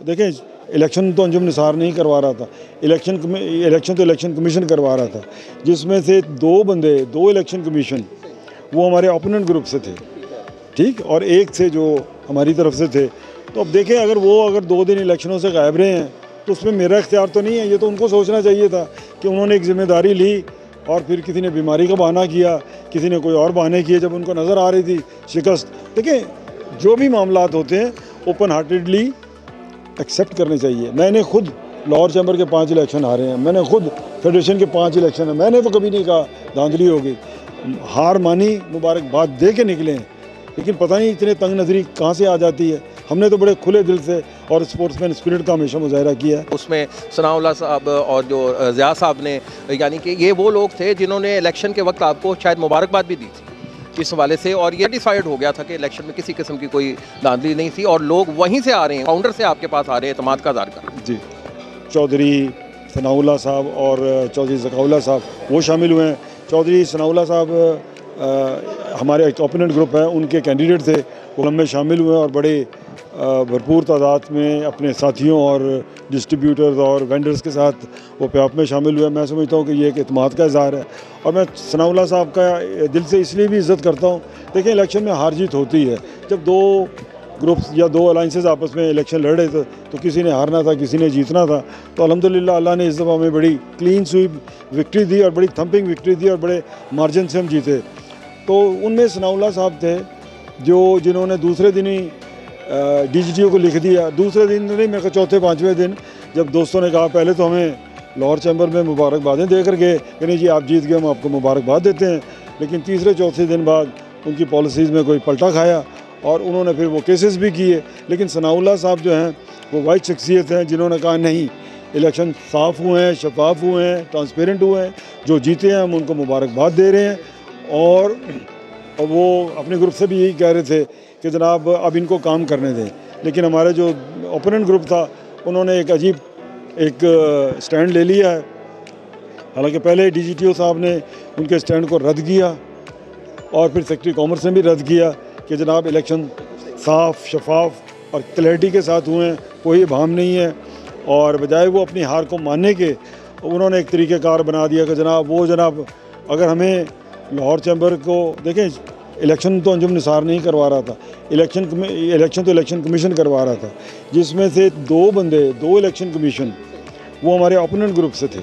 देखें, इलेक्शन तो अंजुम निसार नहीं करवा रहा था, इलेक्शन तो इलेक्शन कमीशन करवा रहा था, जिसमें से दो इलेक्शन कमीशन वो हमारे ओपोनेंट ग्रुप से थे, ठीक, और एक से जो हमारी तरफ से थे। तो अब देखें, अगर 2 दिन इलेक्शनों से गायब रहे हैं तो उसमें मेरा इख्तियार तो नहीं है। ये तो उनको सोचना चाहिए था कि उन्होंने एक जिम्मेदारी ली और फिर किसी ने बीमारी का बहाना किया, किसी ने कोई और बहाने किए जब उनको नज़र आ रही थी शिकस्त। देखें, जो भी मामलात होते हैं ओपन हार्टेडली एक्सेप्ट करने चाहिए। मैंने खुद लाहौर चैम्बर के 5 इलेक्शन हारे हैं, मैंने खुद फेडरेशन के 5 इलेक्शन हैं, मैंने तो कभी नहीं कहा धांधली हो गई। हार मानी, मुबारकबाद दे के निकले हैं, लेकिन पता नहीं इतने तंग नज़री कहाँ से आ जाती है। हमने तो बड़े खुले दिल से और स्पोर्ट्समैन स्पिरिट का हमेशा मुजाहरा किया है। उसमें सनाउल्लाह साहब और जो ज़िया साहब ने, यानी कि ये वो लोग थे जिन्होंने इलेक्शन के वक्त आपको शायद मुबारकबाद भी दी थी इस हवाले से, और ये डिसाइड हो गया था कि इलेक्शन में किसी किस्म की कोई धांधली नहीं थी और लोग वहीं से आ रहे हैं, फाउंडर से आपके पास आ रहे हैं एतमाद का इज़हार कर। जी, चौधरी सनाउल्लाह साहब और चौधरी ज़काउल्लाह साहब वो शामिल हुए हैं। चौधरी सनाउल्लाह साहब हमारे एक ओपोनेंट ग्रुप है, उनके कैंडिडेट थे, वो में शामिल हुए और बड़े भरपूर तादाद में अपने साथियों और डिस्ट्रीब्यूटर्स और वेंडर्स के साथ वो प्याप में शामिल हुए। मैं समझता हूँ कि ये एक एतमाद का इज़हार है और मैं सनाउल्लाह साहब का दिल से इसलिए भी इज़्ज़त करता हूँ। देखिए, इलेक्शन में हार जीत होती है। जब 2 ग्रुप्स या 2 अलाइंसेस आपस में इलेक्शन लड़ रहे थे तो किसी ने हारना था, किसी ने जीतना था। तो अल्हम्दुलिल्लाह अल्लाह ने इस दफ़ा हमें बड़ी क्लीन स्वीप विक्ट्री दी और बड़ी थम्पिंग विक्ट्री दी और बड़े मार्जिन से हम जीते। तो उनमें सनाउल्लाह साहब थे जिन्होंने दूसरे दिन ही DGTO को लिख दिया। दूसरे दिन नहीं, मेरे को चौथे 5वें दिन जब दोस्तों ने कहा, पहले तो हमें लाहौर चैम्बर में मुबारकबादें दे कर गए कि नहीं जी आप जीत गए, हम आपको मुबारकबाद देते हैं। लेकिन तीसरे चौथे दिन बाद उनकी पॉलिसीज़ में कोई पलटा खाया और उन्होंने फिर वो केसेस भी किए। लेकिन सनाउल्लाह साहब जो हैं वो वाइड शख्सियत हैं जिन्होंने कहा नहीं, इलेक्शन साफ़ हुए हैं, शफाफ हुए हैं, ट्रांसपेरेंट हुए हैं, जो जीते हैं हम उनको मुबारकबाद दे रहे हैं। और वो अपने ग्रुप से भी यही कह रहे थे कि जनाब अब इनको काम करने दें। लेकिन हमारे जो ओपोनेंट ग्रुप था उन्होंने एक अजीब स्टैंड ले लिया है। हालांकि पहले DGTO साहब ने उनके स्टैंड को रद्द किया और फिर सेक्रेटरी कॉमर्स ने भी रद्द किया कि जनाब इलेक्शन साफ़, शफाफ और क्लैरिटी के साथ हुए हैं, कोई भाम नहीं है। और बजाय वो अपनी हार को मानने के उन्होंने एक तरीक़ेकार बना दिया कि जनाब अगर हमें लाहौर चैम्बर को, देखें, इलेक्शन तो अंजुम निसार नहीं करवा रहा था, इलेक्शन तो इलेक्शन कमीशन करवा रहा था, जिसमें से 2 इलेक्शन कमीशन वो हमारे ओपोनेंट ग्रुप से थे,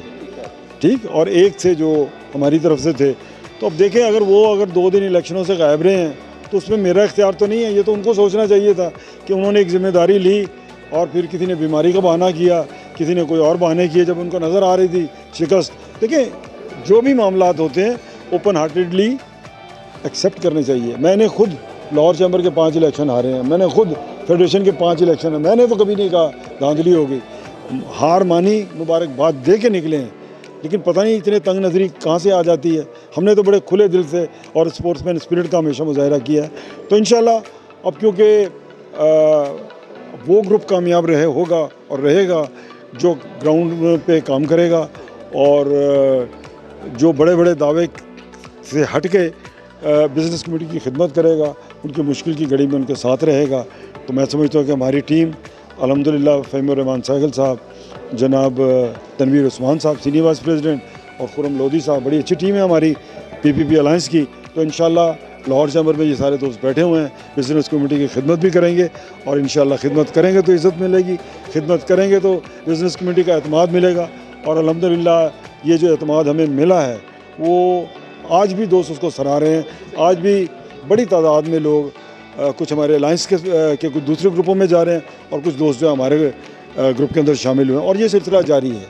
ठीक, और एक से जो हमारी तरफ से थे। तो अब देखें, अगर 2 दिन इलेक्शनों से गायब रहे हैं तो उसमें मेरा इख्तियार तो नहीं है। ये तो उनको सोचना चाहिए था कि उन्होंने एक जिम्मेदारी ली और फिर किसी ने बीमारी का बहाना किया, किसी ने कोई और बहाने किए जब उनको नज़र आ रही थी शिकस्त। देखें, जो भी मामलात होते हैं ओपन हार्टेडली एक्सेप्ट करने चाहिए। मैंने खुद लाहौर चैम्बर के 5 इलेक्शन हारे हैं, मैंने खुद फेडरेशन के 5 इलेक्शन हैं, मैंने तो कभी नहीं कहा धांधली हो गई। हार मानी, मुबारकबाद दे के निकले हैं, लेकिन पता नहीं इतने तंग नज़री कहाँ से आ जाती है। हमने तो बड़े खुले दिल से और स्पोर्ट्समैन स्पिरिट का हमेशा मुजाहरा किया है। तो इंशाल्लाह अब क्योंकि वो ग्रुप कामयाब होगा और रहेगा जो ग्राउंड पे काम करेगा और जो बड़े बड़े दावे से हट के बिज़नेस कमेटी की खिदमत करेगा, उनकी मुश्किल की घड़ी में उनके साथ रहेगा। तो मैं समझता हूँ कि हमारी टीम अल्हम्दुलिल्लाह फ़हीमुर रहमान साहिल साहब, जनाब तनवीर उस्मान साहब सीनियर वाइस प्रेसिडेंट और खुरम लोधी साहब, बड़ी अच्छी टीम है हमारी PPP अलायंस की। तो इंशाल्लाह लाहौर चैम्बर में ये सारे दोस्त बैठे हुए हैं, बिज़नेस कमेटी की खिदमत भी करेंगे और इंशाल्लाह खिदमत करेंगे तो इज़्ज़त मिलेगी, खिदमत करेंगे तो बिज़नेस कमेटी का एतमाद मिलेगा। और अल्हम्दुलिल्लाह ये जो एतमाद हमें मिला है वो आज भी दोस्त उसको सराह रहे हैं। आज भी बड़ी तादाद में लोग कुछ हमारे अलायंस के कुछ दूसरे ग्रुपों में जा रहे हैं और कुछ दोस्त जो हमारे ग्रुप के अंदर शामिल हुए हैं और ये सिलसिला जारी है।